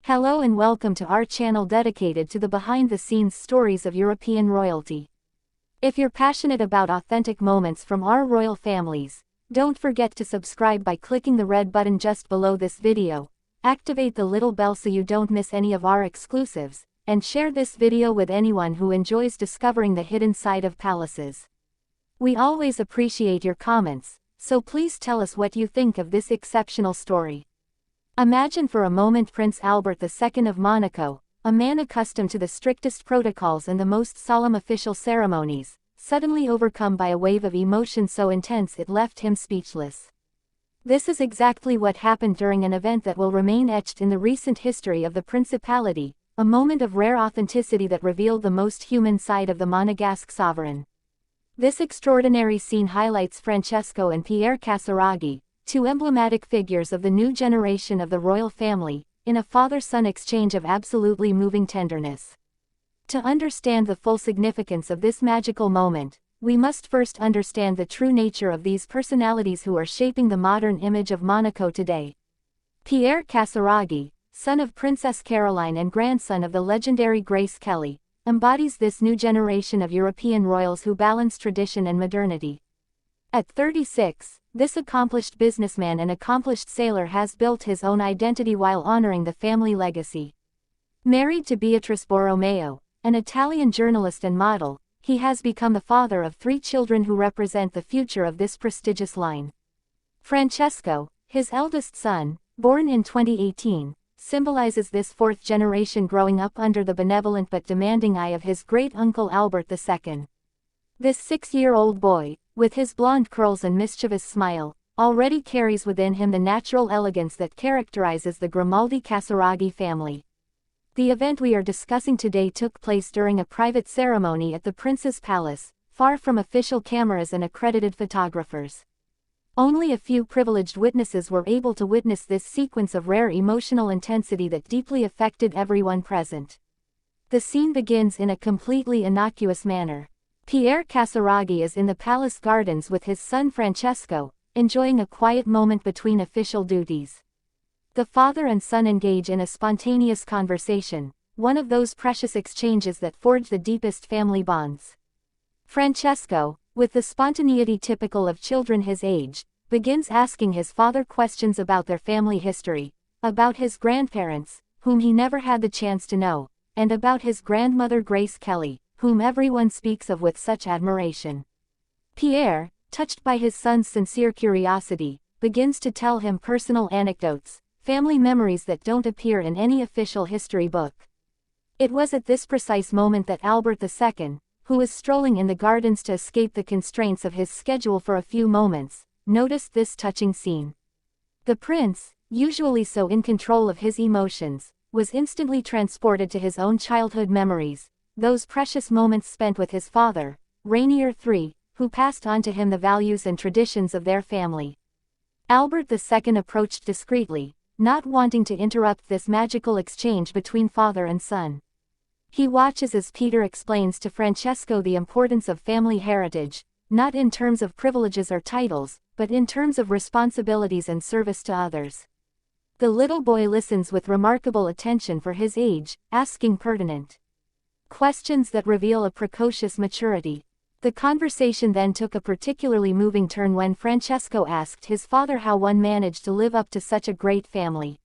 Hello and welcome to our channel dedicated to the behind-the-scenes stories of European royalty. If you're passionate about authentic moments from our royal families, don't forget to subscribe by clicking the red button just below this video, activate the little bell so you don't miss any of our exclusives, and share this video with anyone who enjoys discovering the hidden side of palaces. We always appreciate your comments, so please tell us what you think of this exceptional story. Imagine for a moment Prince Albert II of Monaco, a man accustomed to the strictest protocols and the most solemn official ceremonies, suddenly overcome by a wave of emotion so intense it left him speechless. This is exactly what happened during an event that will remain etched in the recent history of the Principality, a moment of rare authenticity that revealed the most human side of the Monegasque sovereign. This extraordinary scene highlights Francesco and Pierre Casiraghi, two emblematic figures of the new generation of the royal family, in a father-son exchange of absolutely moving tenderness. To understand the full significance of this magical moment, we must first understand the true nature of these personalities who are shaping the modern image of Monaco today. Pierre Casiraghi, son of Princess Caroline and grandson of the legendary Grace Kelly, embodies this new generation of European royals who balance tradition and modernity. At 36, this accomplished businessman and accomplished sailor has built his own identity while honoring the family legacy. Married to Beatrice Borromeo, an Italian journalist and model, he has become the father of 3 children who represent the future of this prestigious line. Francesco, his eldest son, born in 2018, symbolizes this 4th generation growing up under the benevolent but demanding eye of his great-uncle Albert II. This 6-year-old boy, with his blonde curls and mischievous smile, already carries within him the natural elegance that characterizes the Grimaldi-Casiraghi family. The event we are discussing today took place during a private ceremony at the prince's palace, far from official cameras and accredited photographers. Only a few privileged witnesses were able to witness this sequence of rare emotional intensity that deeply affected everyone present. The scene begins in a completely innocuous manner. Pierre Casiraghi is in the palace gardens with his son Francesco, enjoying a quiet moment between official duties. The father and son engage in a spontaneous conversation, one of those precious exchanges that forge the deepest family bonds. Francesco, with the spontaneity typical of children his age, begins asking his father questions about their family history, about his grandparents, whom he never had the chance to know, and about his grandmother Grace Kelly, whom everyone speaks of with such admiration. Pierre, touched by his son's sincere curiosity, begins to tell him personal anecdotes, family memories that don't appear in any official history book. It was at this precise moment that Albert II, who was strolling in the gardens to escape the constraints of his schedule for a few moments, noticed this touching scene. The prince, usually so in control of his emotions, was instantly transported to his own childhood memories, those precious moments spent with his father, Rainier III, who passed on to him the values and traditions of their family. Albert II approached discreetly, not wanting to interrupt this magical exchange between father and son. He watches as Peter explains to Francesco the importance of family heritage, not in terms of privileges or titles, but in terms of responsibilities and service to others. The little boy listens with remarkable attention for his age, asking pertinent questions that reveal a precocious maturity. The conversation then took a particularly moving turn when Francesco asked his father how one managed to live up to such a great family.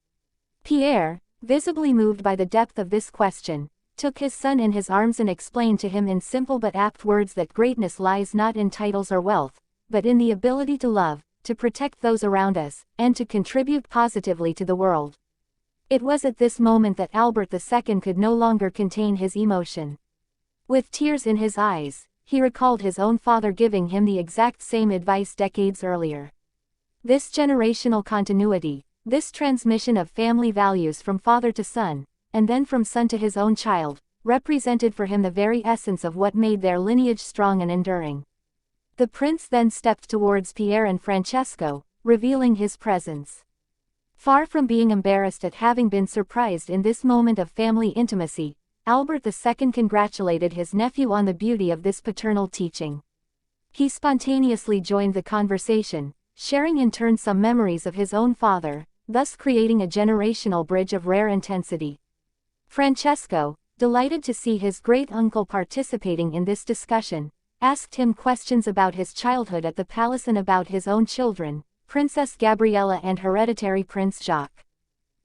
Pierre, visibly moved by the depth of this question, took his son in his arms and explained to him in simple but apt words that greatness lies not in titles or wealth, but in the ability to love, to protect those around us, and to contribute positively to the world. It was at this moment that Albert II could no longer contain his emotion. With tears in his eyes, he recalled his own father giving him the exact same advice decades earlier. This generational continuity, this transmission of family values from father to son, and then from son to his own child, represented for him the very essence of what made their lineage strong and enduring. The prince then stepped towards Pierre and Francesco, revealing his presence. Far from being embarrassed at having been surprised in this moment of family intimacy, Albert II congratulated his nephew on the beauty of this paternal teaching. He spontaneously joined the conversation, sharing in turn some memories of his own father, thus creating a generational bridge of rare intensity. Francesco, delighted to see his great-uncle participating in this discussion, asked him questions about his childhood at the palace and about his own children, Princess Gabriella and hereditary Prince Jacques.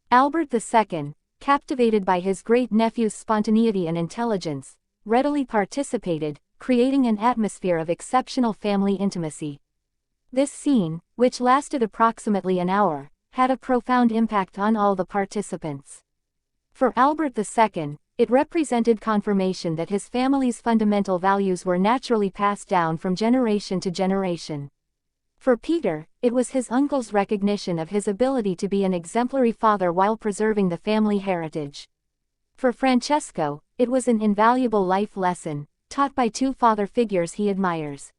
Albert II, captivated by his great-nephew's spontaneity and intelligence, readily participated, creating an atmosphere of exceptional family intimacy. This scene, which lasted approximately an hour, had a profound impact on all the participants. For Albert II, it represented confirmation that his family's fundamental values were naturally passed down from generation to generation. For Peter, it was his uncle's recognition of his ability to be an exemplary father while preserving the family heritage. For Francesco, it was an invaluable life lesson, taught by two father figures he admires.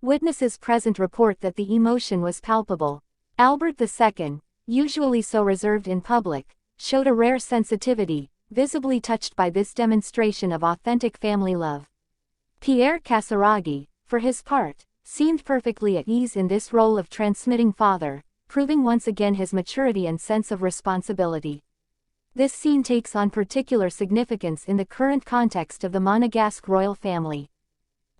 Witnesses present report that the emotion was palpable. Albert II, usually so reserved in public, showed a rare sensitivity, visibly touched by this demonstration of authentic family love. Pierre Casiraghi, for his part, seemed perfectly at ease in this role of transmitting father, proving once again his maturity and sense of responsibility. This scene takes on particular significance in the current context of the Monegasque royal family.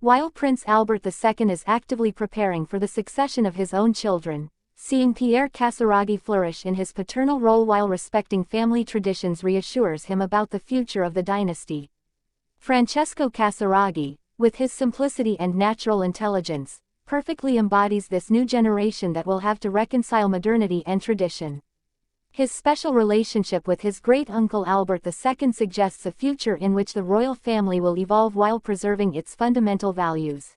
While Prince Albert II is actively preparing for the succession of his own children, seeing Pierre Casiraghi flourish in his paternal role while respecting family traditions reassures him about the future of the dynasty. Francesco Casiraghi, with his simplicity and natural intelligence, perfectly embodies this new generation that will have to reconcile modernity and tradition. His special relationship with his great-uncle Albert II suggests a future in which the royal family will evolve while preserving its fundamental values.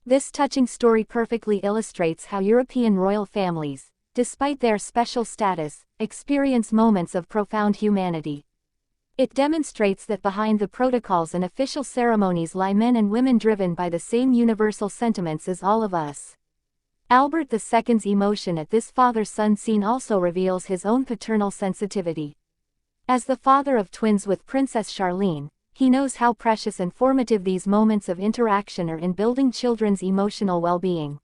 This touching story perfectly illustrates how European royal families, despite their special status, experience moments of profound humanity. It demonstrates that behind the protocols and official ceremonies lie men and women driven by the same universal sentiments as all of us. Albert II's emotion at this father-son scene also reveals his own paternal sensitivity. As the father of twins with Princess Charlene, he knows how precious and formative these moments of interaction are in building children's emotional well-being.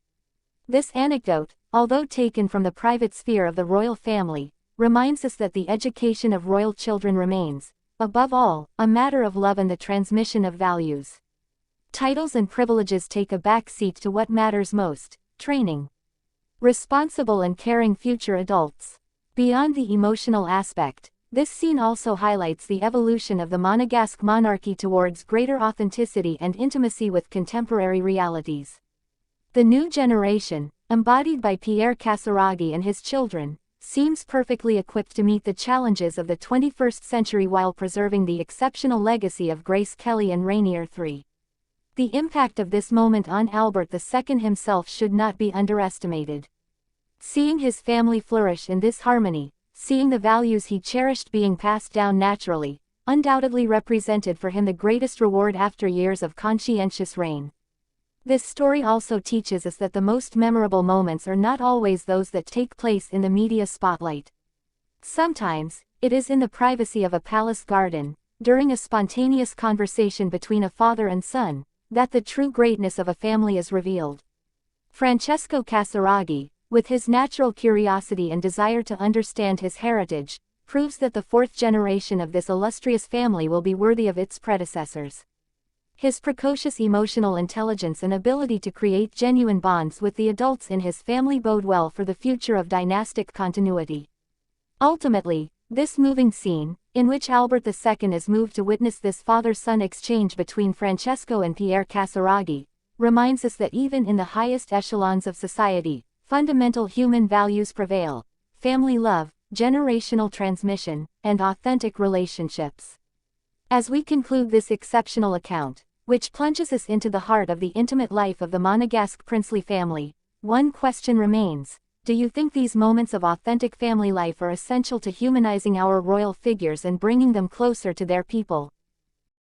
This anecdote, although taken from the private sphere of the royal family, reminds us that the education of royal children remains, above all, a matter of love and the transmission of values. Titles and privileges take a back seat to what matters most: training responsible and caring future adults. Beyond the emotional aspect, this scene also highlights the evolution of the Monegasque monarchy towards greater authenticity and intimacy with contemporary realities. The new generation, embodied by Pierre Casiraghi and his children, seems perfectly equipped to meet the challenges of the 21st century while preserving the exceptional legacy of Grace Kelly and Rainier III. The impact of this moment on Albert II himself should not be underestimated. Seeing his family flourish in this harmony, seeing the values he cherished being passed down naturally, undoubtedly represented for him the greatest reward after years of conscientious reign. This story also teaches us that the most memorable moments are not always those that take place in the media spotlight. Sometimes, it is in the privacy of a palace garden, during a spontaneous conversation between a father and son, that the true greatness of a family is revealed. Francesco Casiraghi, with his natural curiosity and desire to understand his heritage, proves that the fourth generation of this illustrious family will be worthy of its predecessors. His precocious emotional intelligence and ability to create genuine bonds with the adults in his family bode well for the future of dynastic continuity. Ultimately, this moving scene, in which Albert II is moved to witness this father-son exchange between Francesco and Pierre Casiraghi, reminds us that even in the highest echelons of society, fundamental human values prevail: family love, generational transmission, and authentic relationships. As we conclude this exceptional account, which plunges us into the heart of the intimate life of the Monegasque princely family, one question remains: do you think these moments of authentic family life are essential to humanizing our royal figures and bringing them closer to their people?